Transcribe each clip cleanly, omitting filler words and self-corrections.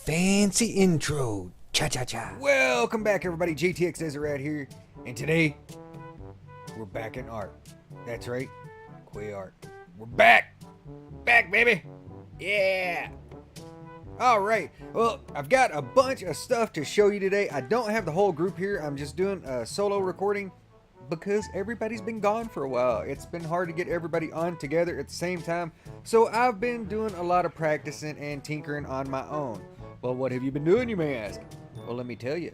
fancy intro. Cha-cha-cha. Welcome back, everybody. JTX Deseret here, and today we're back in art. That's right, Kweh art. We're back, baby. Yeah. All right. Well, I've got a bunch of stuff to show you today. I don't have the whole group here. I'm just doing a solo recording because everybody's been gone for a while. It's been hard to get everybody on together at the same time. So I've been doing a lot of practicing and tinkering on my own. Well, what have you been doing, you may ask? Well, let me tell you.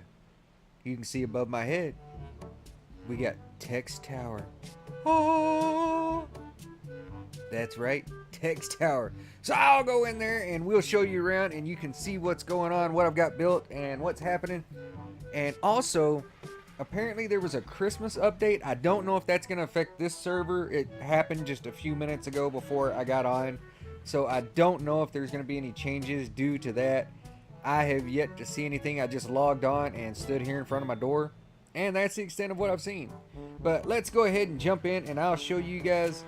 You can see above my head, we got Text Tower. Oh, that's right, Text Tower. So I'll go in there and we'll show you around and you can see what's going on, what I've got built and what's happening. And also, apparently there was a Christmas update. I don't know if that's going to affect this server. It happened just a few minutes ago before I got on. So I don't know if there's going to be any changes due to that. I have yet to see anything. I just logged on and stood here in front of my door, and that's the extent of what I've seen. But let's go ahead and jump in and I'll show you guys.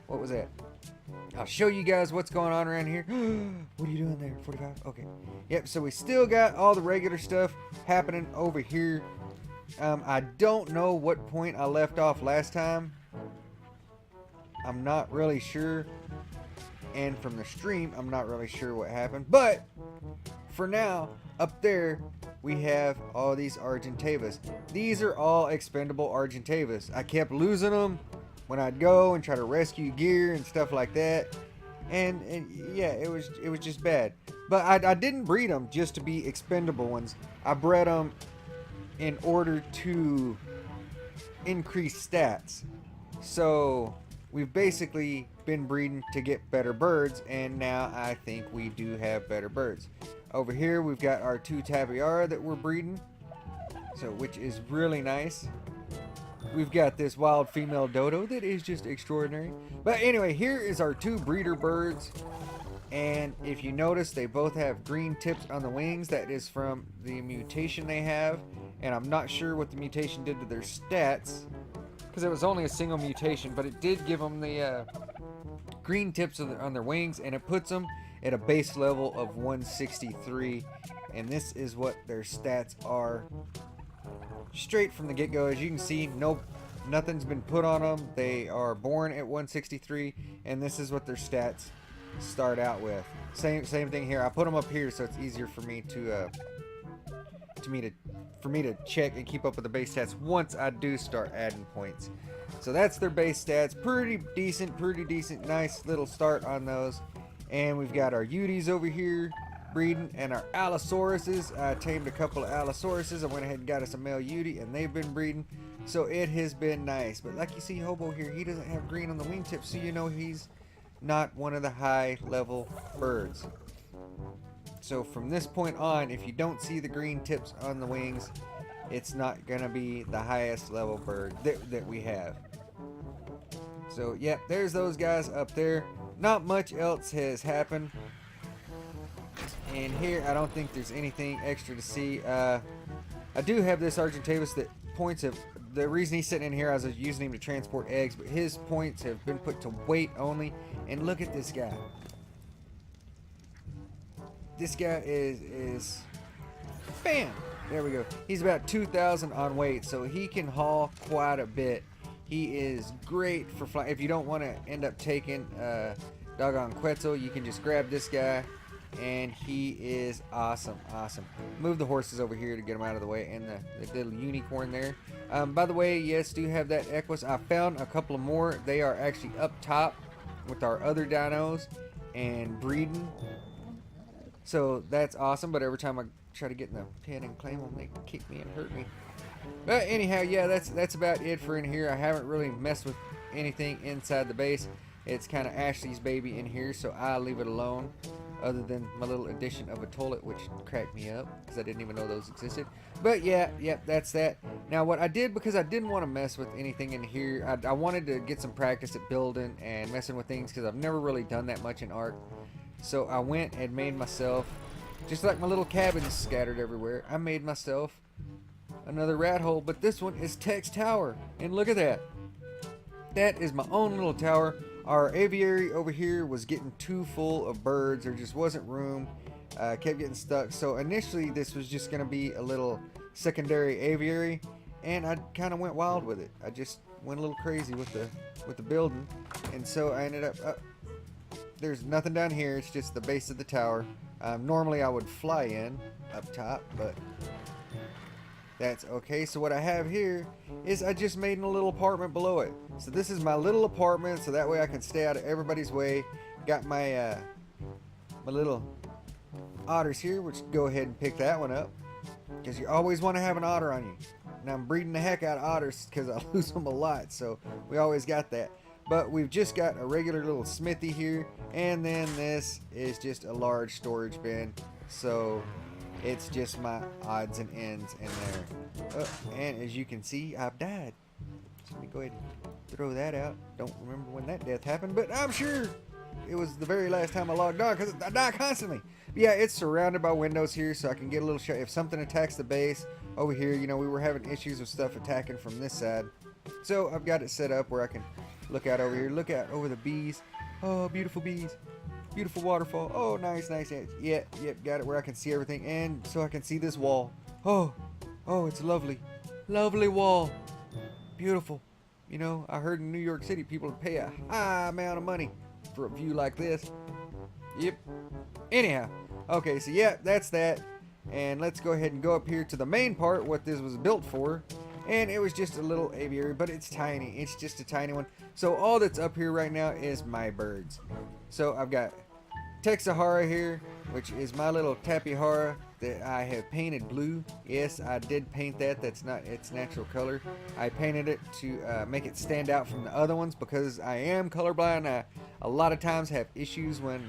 What was that? I'll show you guys what's going on around here. What are you doing there? 45? Okay. Yep, so we still got all the regular stuff happening over here. I don't know what point I left off last time. I'm not really sure. And from the stream, I'm not really sure what happened. But for now, up there, we have all these Argentavas. These are all expendable Argentavas. I kept losing them when I'd go and try to rescue gear and stuff like that. And yeah, it was just bad. But I didn't breed them just to be expendable ones. I bred them in order to increase stats. So we've basically been breeding to get better birds, and now I think we do have better birds. Over here we've got our two Tabiara that we're breeding, so which is really nice. We've got this wild female dodo that is just extraordinary. But anyway, here is our two breeder birds, and if you notice, they both have green tips on the wings. That is from the mutation they have, and I'm not sure what the mutation did to their stats because it was only a single mutation, but it did give them the green tips on their wings, and it puts them at a base level of 163, and this is what their stats are straight from the get-go. As you can see, nothing's been put on them. They are born at 163, and this is what their stats start out with. Same thing here. I put them up here so it's easier for me to check and keep up with the base stats once I do start adding points. So that's their base stats. Pretty decent. Nice little start on those. And we've got our Uties over here breeding, and our Allosauruses. I tamed a couple of Allosauruses. I went ahead and got us a male Utie, and they've been breeding. So it has been nice. But like you see, Hobo here, he doesn't have green on the wingtips, so you know he's not one of the high level birds. So from this point on, if you don't see the green tips on the wings, it's not gonna be the highest level bird that we have. So yeah, there's those guys up there. Not much else has happened. And here, I don't think there's anything extra to see. I do have this Argentavus that points of, the reason he's sitting in here, I was using him to transport eggs, but his points have been put to weight only. And look at this guy. This guy is bam, there we go. He's about 2,000 on weight, so he can haul quite a bit. He is great for flying. If you don't want to end up taking doggone Quetzal, you can just grab this guy, and he is awesome. Move the horses over here to get them out of the way, and the little unicorn there. By the way, yes, do have that Equus. I found a couple of more. They are actually up top with our other dinos and breeding. So that's awesome, but every time I try to get in the pen and claim them, they kick me and hurt me. But anyhow, yeah, that's about it for in here. I haven't really messed with anything inside the base. It's kind of Ashlee's baby in here, so I'll leave it alone, other than my little addition of a toilet, which cracked me up because I didn't even know those existed. But yeah, that's that. Now what I did, because I didn't want to mess with anything in here, I wanted to get some practice at building and messing with things, because I've never really done that much in art. So I went and made myself, just like my little cabins scattered everywhere, I made myself another rat hole, but this one is Text Tower, and look at that. That is my own little tower. Our aviary over here was getting too full of birds. There just wasn't room, kept getting stuck. So initially this was just gonna be a little secondary aviary, and I kind of went wild with it. I just went a little crazy with the building, and so I ended up there's nothing down here. It's just the base of the tower. Normally I would fly in up top, but that's okay. So what I have here is I just made a little apartment below it. So this is my little apartment, so that way I can stay out of everybody's way. Got my my little otters here, which go ahead and pick that one up, because you always want to have an otter on you. And I'm breeding the heck out of otters because I lose them a lot, so we always got that. But we've just got a regular little smithy here, and then this is just a large storage bin, so it's just my odds and ends in there. Oh, and as you can see, I've died. So let me go ahead and throw that out. Don't remember when that death happened, but I'm sure it was the very last time I logged on, because I die constantly. But yeah, it's surrounded by windows here, so I can get a little shot. If something attacks the base over here, you know, we were having issues with stuff attacking from this side. So I've got it set up where I can look out over here, look out over the bees. Oh, beautiful bees. Beautiful waterfall. Oh, nice, nice. Yep, got it where I can see everything. And so I can see this wall. Oh, it's lovely. Lovely wall. Beautiful. You know, I heard in New York City people would pay a high amount of money for a view like this. Yep. Anyhow, okay, so yeah, that's that. And let's go ahead and go up here to the main part, what this was built for. And it was just a little aviary, but it's tiny. It's just a tiny one. So all that's up here right now is my birds. So I've got Texahara here, which is my little Tapihara that I have painted blue. Yes, I did paint that. That's not its natural color. I painted it to make it stand out from the other ones, because I am colorblind. I a lot of times have issues when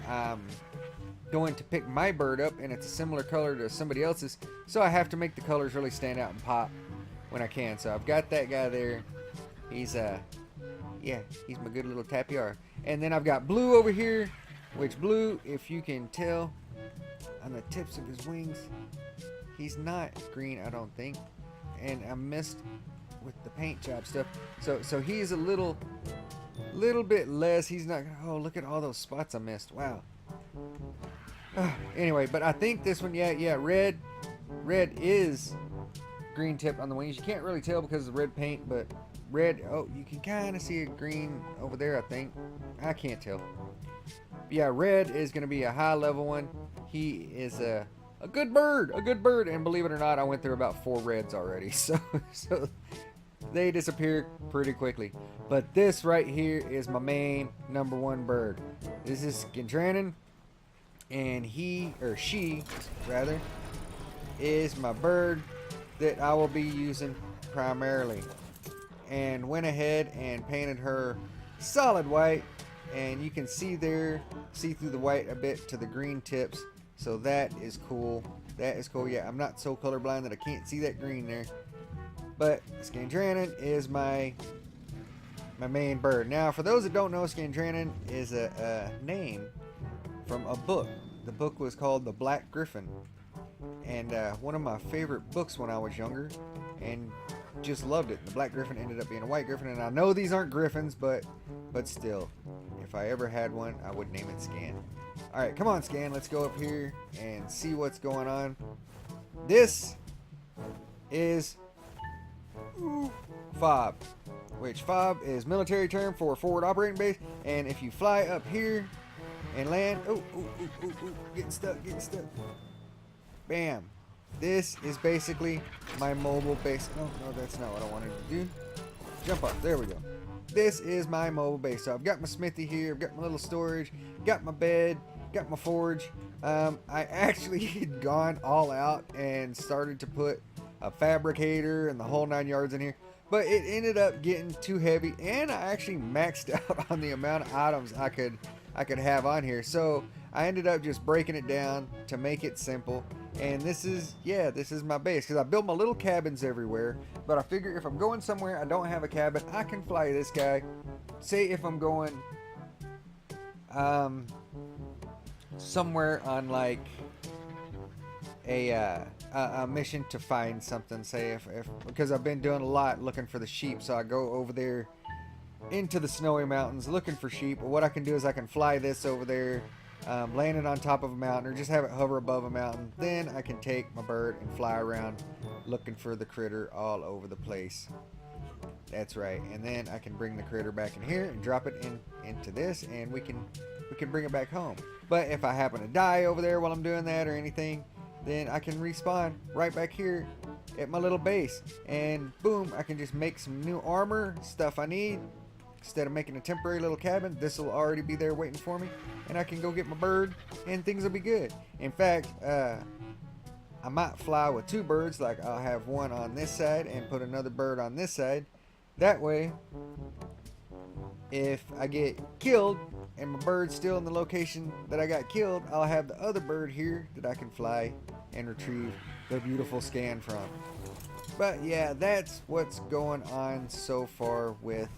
I'm going to pick my bird up and it's a similar color to somebody else's. So I have to make the colors really stand out and pop when I can. So I've got that guy there. He's yeah, he's my good little Tapihara. And then I've got Blue over here, which Blue, if you can tell on the tips of his wings, he's not green, I don't think. And I missed with the paint job stuff. So he's a little bit less. He's not. Oh, look at all those spots I missed. Wow. Anyway, but I think this one, yeah, red is green tip on the wings. You can't really tell because of the red paint, but red. Oh, you can kind of see a green over there, I think. I can't tell. But yeah, red is going to be a high level one. He is a good bird, and believe it or not, I went through about 4 reds already, so they disappear pretty quickly. But this right here is my main #1 bird. This is Skintranon, and he, or she rather, is my bird that I will be using primarily. And went ahead and painted her solid white, and you can see through the white a bit to the green tips. So that is cool. That is cool. Yeah, I'm not so colorblind that I can't see that green there. But Skintranon is my main bird. Now, for those that don't know, Skintranon is a name from a book. The book was called The Black Griffin, and one of my favorite books when I was younger, and just loved it. The Black Griffin ended up being a white griffin, and I know these aren't griffins, but still, if I ever had one, I would name it Scan. Alright, come on, Scan, let's go up here and see what's going on. This is FOB, which FOB is military term for forward operating base. And if you fly up here and land, getting stuck. Bam. This is basically my mobile base. Oh, no, that's not what I wanted to do. Jump up. There we go. This is my mobile base. So I've got my smithy here. I've got my little storage. Got my bed. Got my forge. I actually had gone all out and started to put a fabricator and the whole 9 yards in here. But it ended up getting too heavy, and I actually maxed out on the amount of items I could have on here. So I ended up just breaking it down to make it simple. And this is my base, because I built my little cabins everywhere. But I figure if I'm going somewhere I don't have a cabin, I can fly this guy. Say if I'm going somewhere on like a mission to find something, say if because I've been doing a lot looking for the sheep, so I go over there, into the snowy mountains looking for sheep. What I can do is I can fly this over there, and land it on top of a mountain, or just have it hover above a mountain. Then I can take my bird and fly around looking for the critter all over the place. That's right. And then I can bring the critter back in here and drop it into this, and we can bring it back home. But if I happen to die over there while I'm doing that or anything, then I can respawn right back here at my little base, and boom, I can just make some new armor, stuff I need. Instead of making a temporary little cabin, this will already be there waiting for me, and I can go get my bird and things will be good. In fact, I might fly with two birds, like I'll have one on this side and put another bird on this side. That way, if I get killed and my bird's still in the location that I got killed, I'll have the other bird here that I can fly and retrieve the beautiful scan from. But yeah, that's what's going on so far with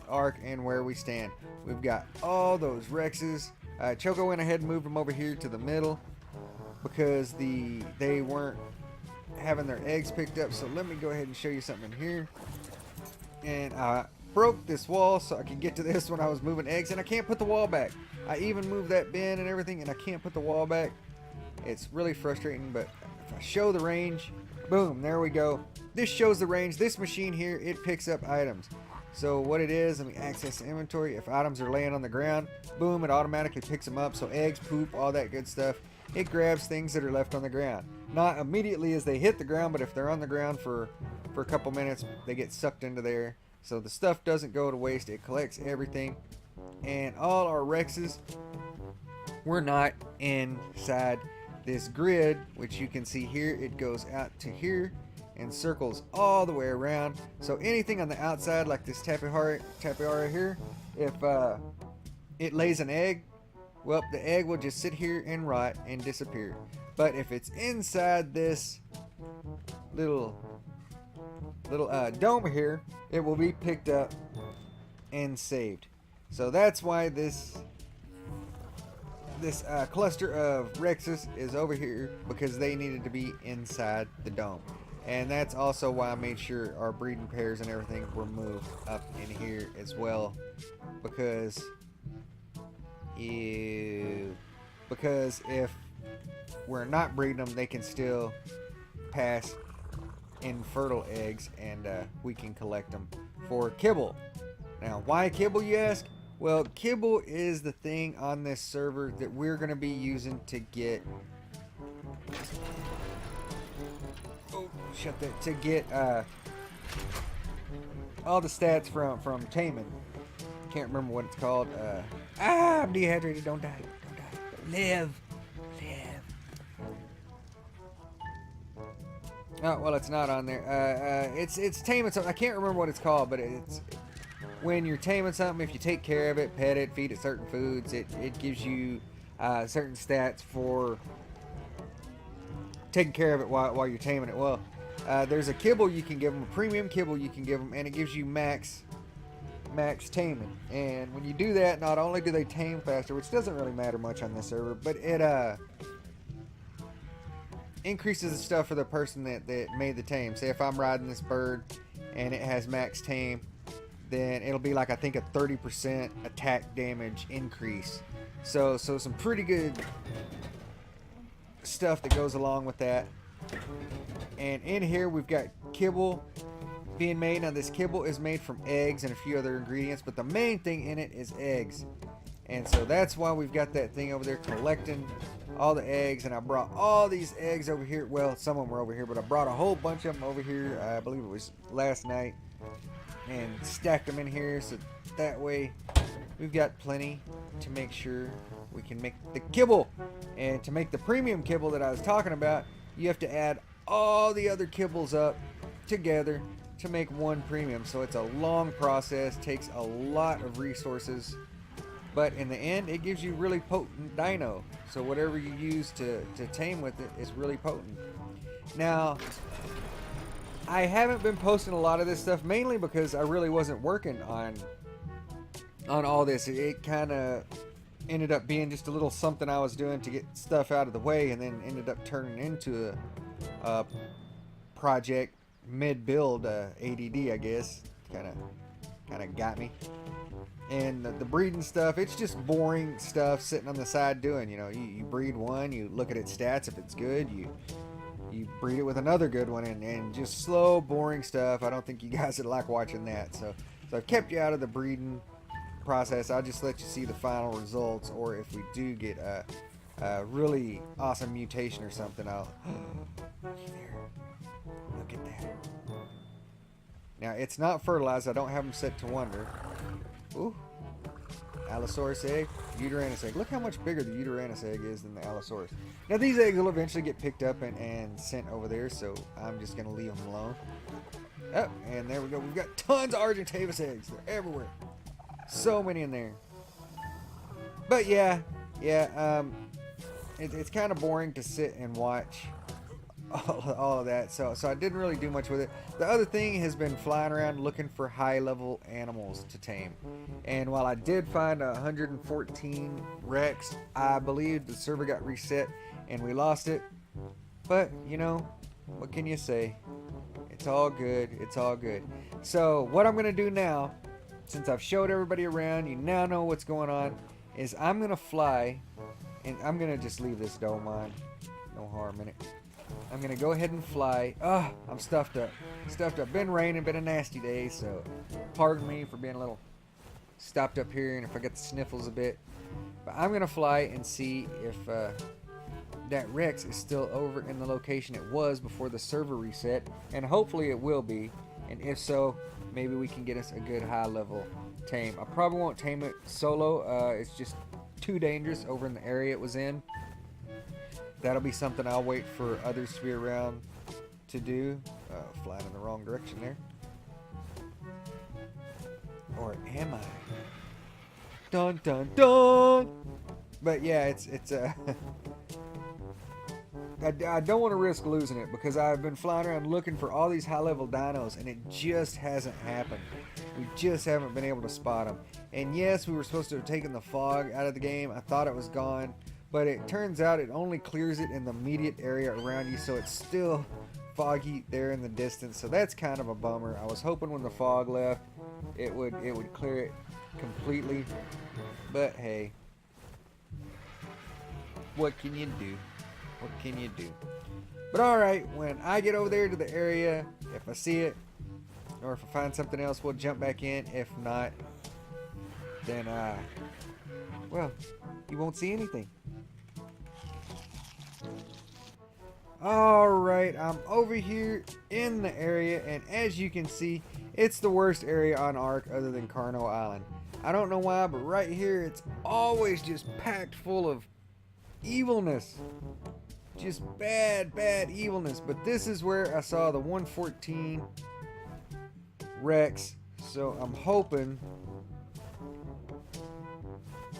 Ark and where we stand. We've got all those Rexes. Choco went ahead and moved them over here to the middle because they weren't having their eggs picked up. So let me go ahead and show you something here. And I broke this wall so I could get to this when I was moving eggs, and I can't put the wall back. I even moved that bin and everything, and I can't put the wall back. It's really frustrating, but if I show the range, boom, there we go. This shows the range. This machine here, it picks up items. So what it is, let me access the inventory. If items are laying on the ground, boom, it automatically picks them up. So eggs, poop, all that good stuff. It grabs things that are left on the ground. Not immediately as they hit the ground, but if they're on the ground for a couple minutes, they get sucked into there. So the stuff doesn't go to waste. It collects everything. And all our Rexes were not inside this grid, which you can see here. It goes out to here and circles all the way around. So anything on the outside, like this tapiara here, if it lays an egg, well, the egg will just sit here and rot and disappear. But if it's inside this little dome here, it will be picked up and saved. So that's why this cluster of Rexes is over here, because they needed to be inside the dome. And that's also why I made sure our breeding pairs and everything were moved up in here as well, because if we're not breeding them, they can still pass infertile eggs, and we can collect them for kibble. Now, why kibble, you ask? Well, kibble is the thing on this server that we're going to be using to get to get all the stats from taming. Can't remember what it's called. I'm dehydrated. Don't die. Don't die. Live. Oh, well, it's not on there. It's taming something. I can't remember what it's called, but it's when you're taming something. If you take care of it, pet it, feed it certain foods, it gives you certain stats for taking care of it while you're taming it. Well, there's a kibble you can give them, a premium kibble you can give them, and it gives you max taming. And when you do that, not only do they tame faster, which doesn't really matter much on this server, but it increases the stuff for the person that made the tame. Say if I'm riding this bird and it has max tame, then it'll be like, I think, a 30% attack damage increase. So some pretty good stuff that goes along with that. And in here we've got kibble being made. Now this kibble is made from eggs and a few other ingredients, but the main thing in it is eggs. And so that's why we've got that thing over there collecting all the eggs. And I brought all these eggs over here. Well, some of them were over here, but I brought a whole bunch of them over here. I believe it was last night, and stacked them in here, so that way we've got plenty to make sure we can make the kibble. And to make the premium kibble that I was talking about, you have to add all the other kibbles up together to make one premium. So it's a long process, takes a lot of resources, but in the end it gives you really potent dino. So whatever you use to tame with it is really potent. Now, I haven't been posting a lot of this stuff, mainly because I really wasn't working on all this. It kind of ended up being just a little something I was doing to get stuff out of the way, and then ended up turning into a project mid-build. ADD, I guess, kind kind of got me. And the breeding stuff, it's just boring stuff sitting on the side doing. You know, you breed one, you look at its stats. If it's good, you breed it with another good one, and just slow, boring stuff. I don't think you guys would like watching that. So I've kept you out of the breeding process. I'll just let you see the final results, or if we do get a really awesome mutation or something, I'll... There. Look at that. Now, it's not fertilized. I don't have them set to wonder. Ooh. Allosaurus egg, Uteranus egg. Look how much bigger the Uteranus egg is than the Allosaurus. Now, these eggs will eventually get picked up and sent over there, so I'm just going to leave them alone. Oh, and there we go. We've got tons of Argentavis eggs. They're everywhere. So many in there. But yeah, it's kind of boring to sit and watch all of that, so I didn't really do much with it. The other thing has been flying around looking for high level animals to tame, and while I did find 114 Rex, I believe the server got reset and we lost it. But you know, what can you say? It's all good. It's all good. So what I'm gonna do now, since I've showed everybody around, you now know what's going on, is I'm gonna fly, and I'm gonna just leave this dome on. No harm in it. I'm gonna go ahead and fly. I'm stuffed up. Been raining, been a nasty day, so pardon me for being a little stopped up here and if I get the sniffles a bit. But I'm gonna fly and see if that Rex is still over in the location it was before the server reset, and hopefully it will be. And if so, maybe we can get us a good high level tame. I probably won't tame it solo. It's just too dangerous over in the area it was in. That'll be something I'll wait for others to be around to do. Flying in the wrong direction there. Or am I? Dun dun dun! But yeah, it's I don't want to risk losing it because I've been flying around looking for all these high-level dinos and it just hasn't happened. We just haven't been able to spot them. And yes, we were supposed to have taken the fog out of the game. I thought it was gone. But it turns out it only clears it in the immediate area around you, so it's still foggy there in the distance. So that's kind of a bummer. I was hoping when the fog left, it would clear it completely. But hey, what can you do? What can you do? But all right, when I get over there to the area, if I see it, or if I find something else, we'll jump back in. If not, then well, you won't see anything. Alright, I'm over here in the area, and as you can see, it's the worst area on Ark other than Carno Island. I don't know why, but right here it's always just packed full of evilness. Just bad evilness. But this is where I saw the 114 Rex, so I'm hoping...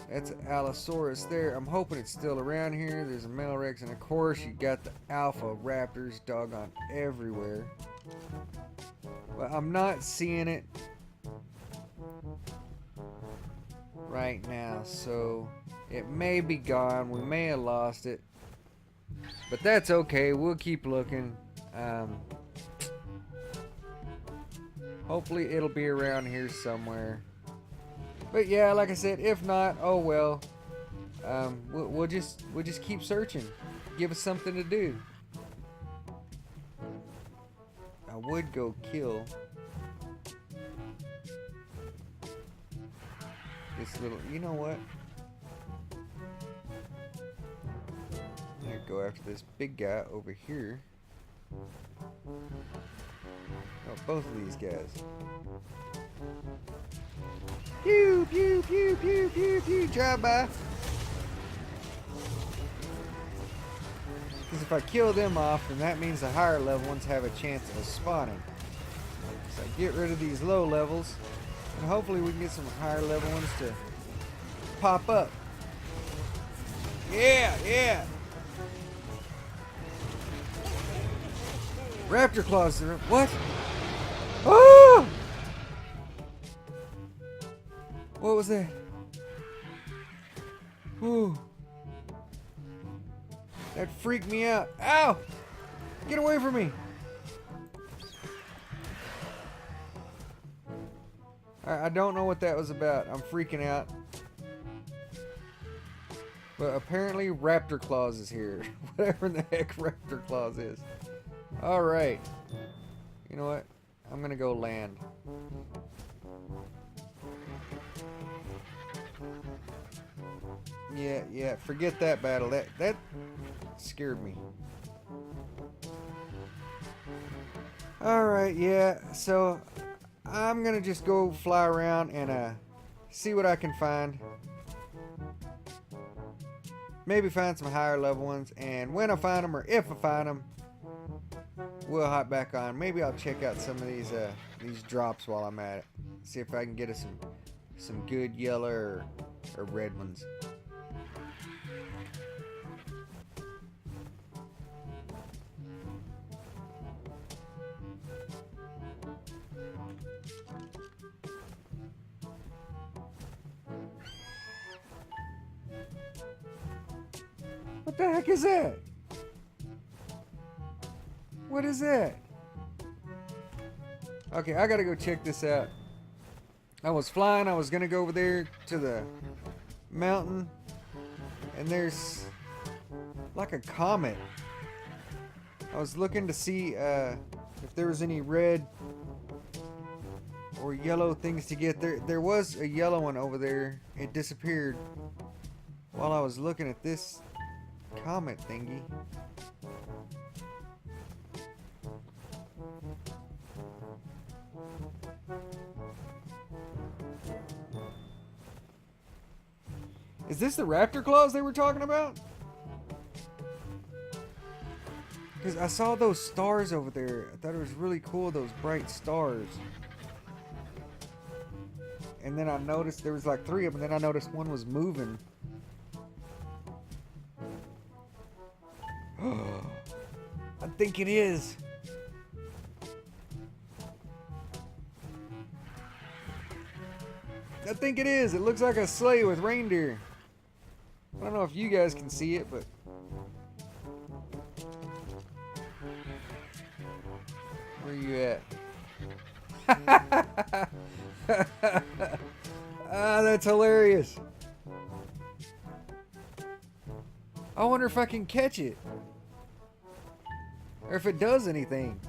That's an Allosaurus there. I'm hoping it's still around here. There's a male Rex, and of course you got the alpha raptors doggone everywhere. But I'm not seeing it right now, so it may be gone. We may have lost it, but that's okay. We'll keep looking. Hopefully it'll be around here somewhere. But yeah, like I said, if not, oh well. We'll just keep searching. Give us something to do. I would go kill this little. You know what? I'm gonna go after this big guy over here. Oh, both of these guys. Pew, pew, pew, pew, pew, pew. Drive by. Because if I kill them off, then that means the higher level ones have a chance of spawning. So I get rid of these low levels, and hopefully we can get some higher level ones to pop up. Yeah. Raptor claws. What? Oh! What was that? Whew. That freaked me out. Ow! Get away from me! I don't know what that was about. I'm freaking out. But apparently Raptor Claus is here. Whatever the heck Raptor Claus is. Alright. You know what? I'm gonna go land. Yeah, forget that battle. That scared me. Alright, yeah, so I'm gonna just go fly around and see what I can find. Maybe find some higher level ones, and when I find them, or if I find them, we'll hop back on. Maybe I'll check out some of these drops while I'm at it. See if I can get us some good yellow or red ones. What the heck is that? What is that? Okay, I gotta go check this out. I was flying, I was gonna go over there to the mountain, and there's like a comet. I was looking to see if there was any red or yellow things to get. There was a yellow one over there. It disappeared while I was looking at this comet thingy. Is this the Raptor Claws they were talking about? Because I saw those stars over there. I thought it was really cool, those bright stars. And then I noticed there was like 3 of them, and then I noticed one was moving. I think it is. I think it is. It looks like a sleigh with reindeer. I don't know if you guys can see it, but where are you at? Ah, that's hilarious. I wonder if I can catch it. Or if it does anything.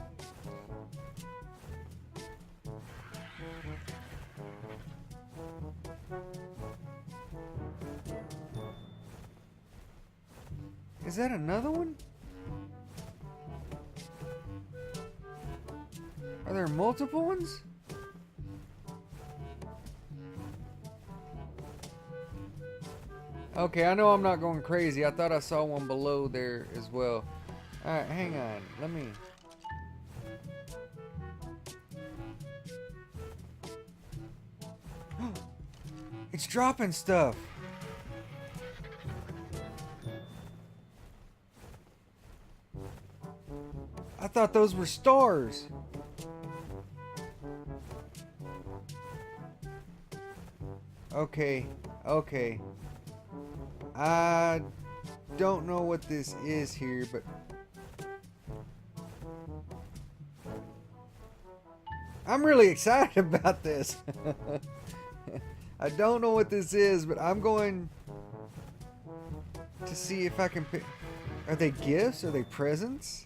Is that another one? Are there multiple ones? Okay, I know I'm not going crazy. I thought I saw one below there as well. Alright, hang on. Let me... It's dropping stuff. I thought those were stars. Okay, okay. I don't know what this is here, but I'm really excited about this. I don't know what this is, but I'm going to see if I can pick. Are they gifts? Are they presents?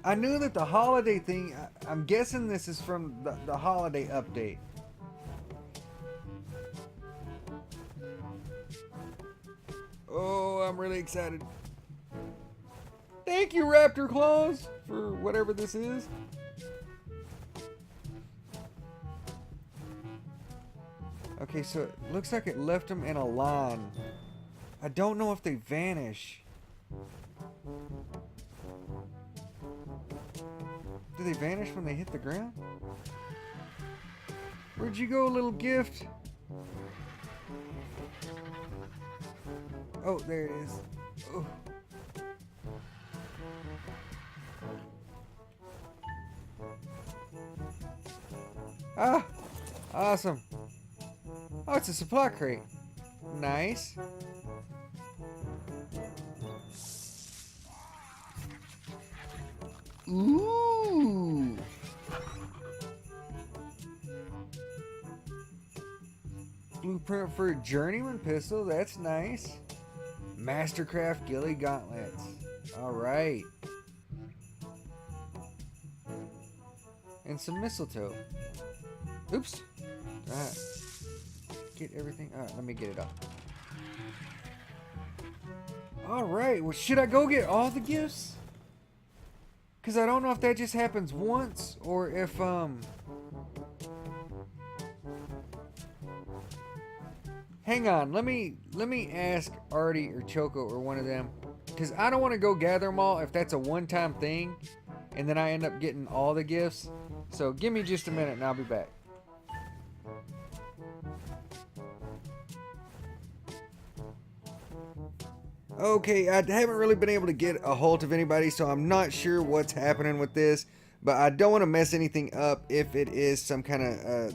I knew that the holiday thing, I'm guessing this is from the holiday update. Oh, I'm really excited. Thank you, Raptor Claws, for whatever this is. Okay, so it looks like it left them in a line. I don't know if they vanish. Do they vanish when they hit the ground? Where'd you go, little gift? Oh, there it is. Oh. Ah! Awesome. Oh, it's a supply crate. Nice. Ooh. Blueprint for a journeyman pistol. That's nice. Mastercraft ghillie gauntlets. All right. And some mistletoe. Oops. Alright. Get everything. Alright, let me get it off. Alright, well, should I go get all the gifts? Because I don't know if that just happens once or if, hang on, let me ask Arti or Choco or one of them. Because I don't want to go gather them all if that's a one-time thing. And then I end up getting all the gifts. So give me just a minute and I'll be back. Okay, I haven't really been able to get a hold of anybody, so I'm not sure what's happening with this. But I don't want to mess anything up if it is some kind of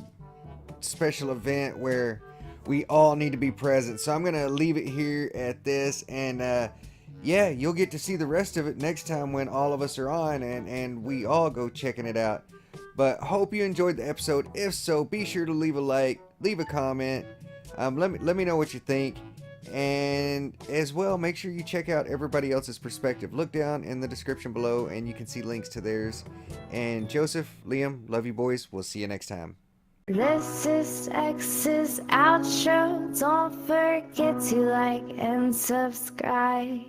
special event where we all need to be present. So I'm going to leave it here at this. And yeah, you'll get to see the rest of it next time when all of us are on and we all go checking it out. But hope you enjoyed the episode. If so, be sure to leave a like, leave a comment. Let me know what you think. And as well, make sure you check out everybody else's perspective. Look down in the description below and you can see links to theirs. And Joseph, Liam, love you boys. We'll see you next time. This is X's outro. Don't forget to like and subscribe.